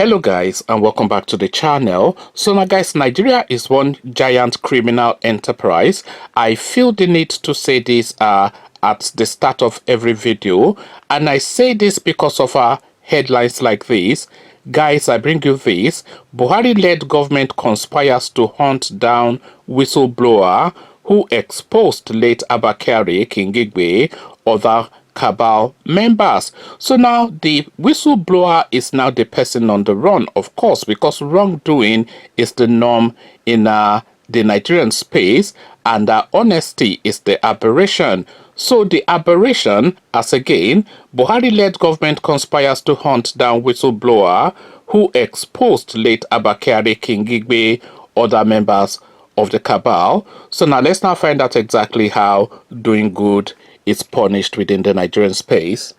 Hello guys, and welcome back to the channel. So now guys, Nigeria is one giant criminal enterprise. I feel the need to say this at the start of every video, and I say this because of headlines like this. Guys, I bring you this: Buhari-led government conspires to hunt down whistleblower who exposed late Abba Kyari, other cabal members. So now the whistleblower is now the person on the run, of course, because wrongdoing is the norm in the Nigerian space, and honesty is the aberration. So the aberration, as again, Buhari-led government conspires to hunt down whistleblower who exposed late Abba Kyari, other members of the cabal. So now let's now find out exactly how doing good is punished within the Nigerian space.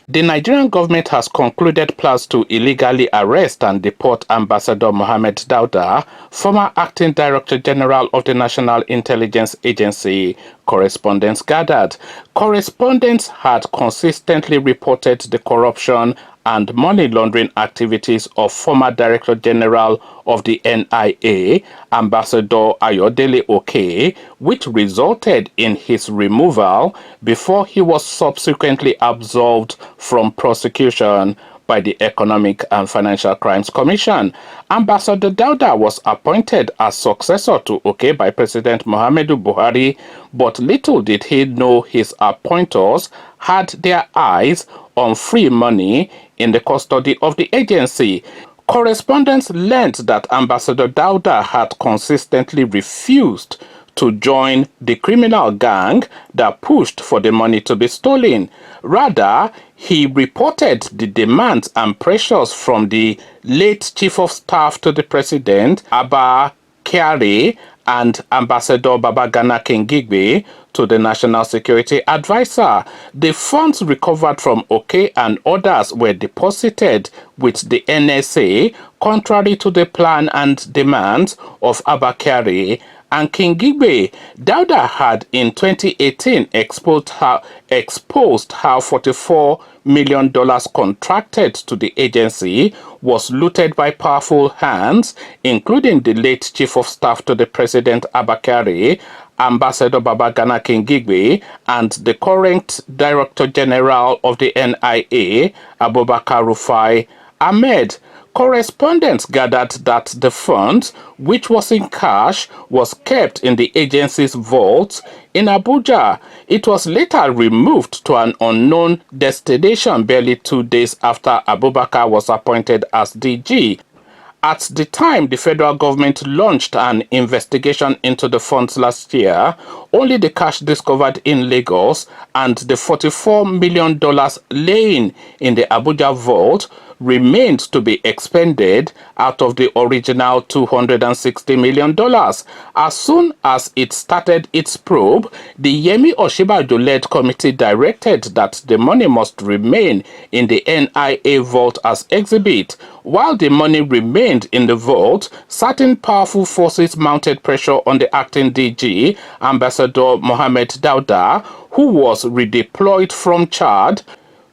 The Nigerian government has concluded plans to illegally arrest and deport Ambassador Mohammed Dauda, former acting Director General of the National Intelligence Agency. Correspondents gathered. Correspondents had consistently reported the corruption and money laundering activities of former Director General of the N.I.A, Ambassador Ayodele Oke, which resulted in his removal before he was subsequently absolved from prosecution by the Economic and Financial Crimes Commission. Ambassador Dauda was appointed as successor to Oke by President Muhammadu Buhari, but little did he know his appointers had their eyes on free money in the custody of the agency. Correspondents learned that Ambassador Dauda had consistently refused to join the criminal gang that pushed for the money to be stolen. Rather, he reported the demands and pressures from the late Chief of Staff to the President, Abba Kyari, and Ambassador Babagana Kingigbe to the National Security Advisor. The funds recovered from Oke and others were deposited with the NSA, contrary to the plan and demands of Abba Kyari and Kingigbe. Dauda had in 2018 exposed how $44 million contracted to the agency was looted by powerful hands, including the late Chief of Staff to the President Abba Kyari, Ambassador Babagana Kingigbe, and the current Director General of the N.I.A, Abubakar Rufai Ahmed. Correspondents gathered that the funds, which was in cash, was kept in the agency's vault in Abuja. It was later removed to an unknown destination barely 2 days after Abubakar was appointed as DG. At the time the federal government launched an investigation into the funds last year, only the cash discovered in Lagos and the $44 million laying in the Abuja vault remained to be expended out of the original $260 million. As soon as it started its probe, the Yemi Osinbajo-led committee directed that the money must remain in the N.I.A vault as exhibit. While the money remained in the vault, certain powerful forces mounted pressure on the acting DG, Ambassador Mohammed Dauda, who was redeployed from Chad,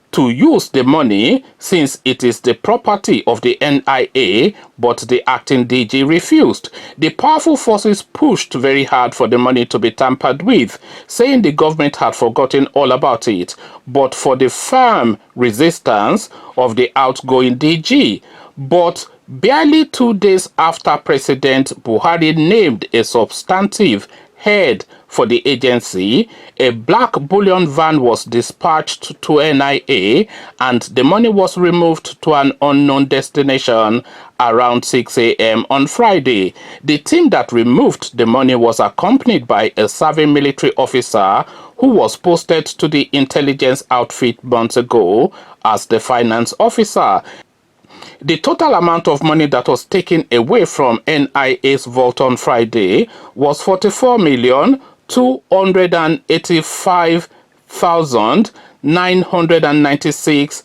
to use the money since it is the property of the N.I.A, but the acting DG refused. The powerful forces pushed very hard for the money to be tampered with, saying the government had forgotten all about it, but for the firm resistance of the outgoing DG. But barely 2 days after President Buhari named a substantive head for the agency, a black bullion van was dispatched to N.I.A and the money was removed to an unknown destination around 6 a.m. on Friday. The team that removed the money was accompanied by a serving military officer who was posted to the intelligence outfit months ago as the finance officer. The total amount of money that was taken away from N.I.A.'s vault on Friday was $44,285,996.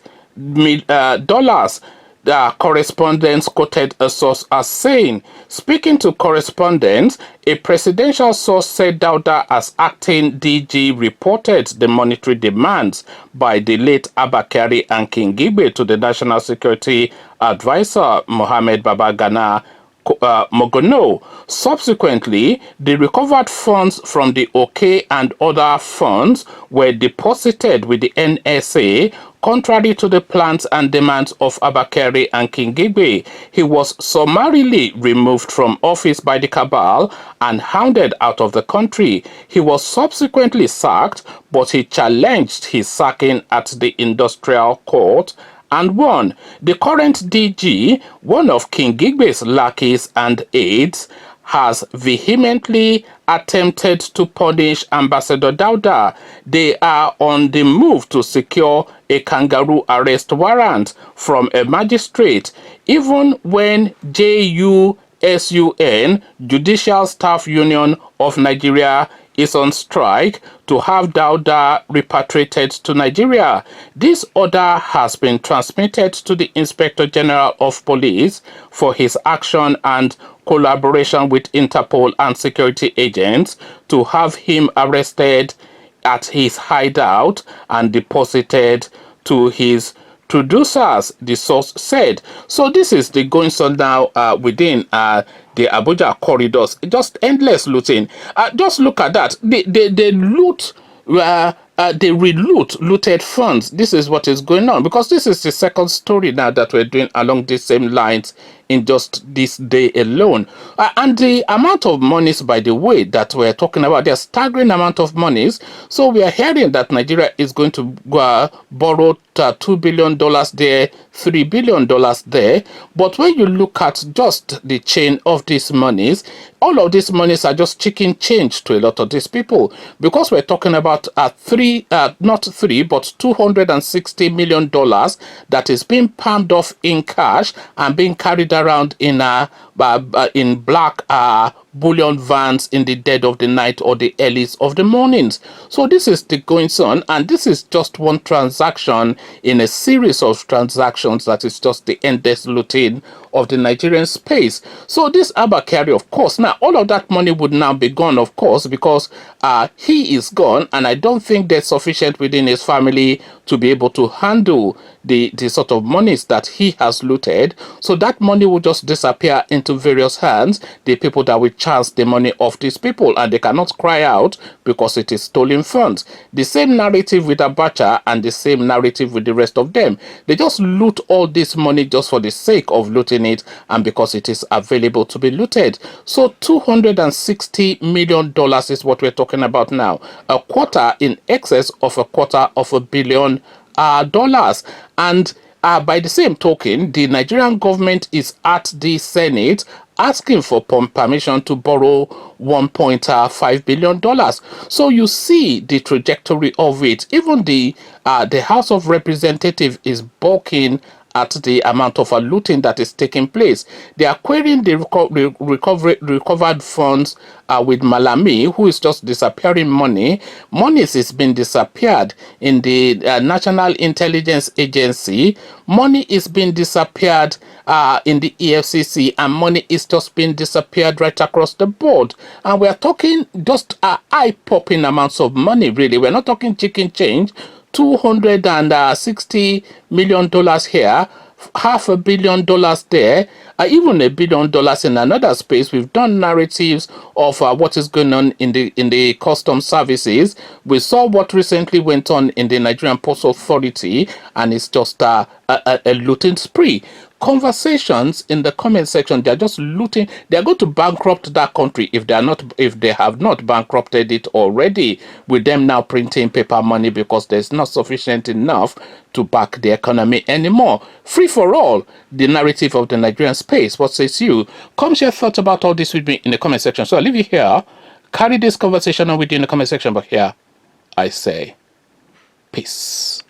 The correspondents quoted a source as saying, speaking to correspondents, a presidential source said Dauda, as acting DG, reported the monetary demands by the late Abba Kyari and King Gibe to the National Security Advisor Mohammed Babagana Mogono. Subsequently, the recovered funds from the OK and other funds were deposited with the NSA, contrary to the plans and demands of Abba Kyari and King Gibe. He was summarily removed from office by the cabal and hounded out of the country. He was subsequently sacked, but he challenged his sacking at the industrial court and won. The current DG, one of King Gibe's lackeys and aides, has vehemently attempted to punish Ambassador Dauda. They are on the move to secure a kangaroo arrest warrant from a magistrate, even when JUSUN, Judicial Staff Union of Nigeria, is on strike to have Dauda repatriated to Nigeria. This order has been transmitted to the Inspector General of Police for his action and collaboration with Interpol and security agents to have him arrested at his hideout and deposited to his producers, the source said. So this is the goings on now within the Abuja corridors. Just endless looting. Just look at that. They loot. They looted funds. This is what is going on, because this is the second story now that we're doing along the same lines in just this day alone. And the amount of monies, by the way, that we're talking about, they're staggering amount of monies. So we are hearing that Nigeria is going to borrow $2 billion there, $3 billion there. But when you look at just the chain of these monies, all of these monies are just chicken change to a lot of these people, because we're talking about not three, but $260 million that is being palmed off in cash and being carried around in black bullion vans in the dead of the night or the earliest of the mornings. So this is the goings on, and this is just one transaction in a series of transactions that is just the endless looting of the Nigerian space. So this Abba Kyari, of course, now all of that money would now be gone, of course, because he is gone, and I don't think there's sufficient within his family to be able to handle the sort of monies that he has looted. So that money will just disappear into various hands, the people that will chance the money of these people, and they cannot cry out because it is stolen funds. The same narrative with Abacha and the same narrative with the rest of them. They just loot all this money just for the sake of looting it and because it is available to be looted. So $260 million is what we're talking about now. A quarter, in excess of $250 million. And by the same token, the Nigerian government is at the Senate asking for permission to borrow $1.5 billion. So you see the trajectory of it. Even the House of Representatives is balking at the amount of looting that is taking place. They are querying the recovered funds with Malami, who is just disappearing money. Monies is being disappeared in the National Intelligence Agency. Money is being disappeared in the EFCC, and money is just being disappeared right across the board. And we are talking just eye-popping amounts of money, really. We're not talking chicken change. $260 million here, $500 million there, even $1 billion in another space. We've done narratives of what is going on in the customs services. We saw what recently went on in the Nigerian Postal Authority, and it's just a looting spree. Conversations in the comment section, they're just looting. They're going to bankrupt that country if they have not bankrupted it already, with them now printing paper money because there's not sufficient enough to back the economy anymore. Free for all, the narrative of the Nigerian space. What says you? Come share thoughts about all this with me in the comment section. So I'll leave you here. Carry this conversation on with you in the comment section, but here I say peace.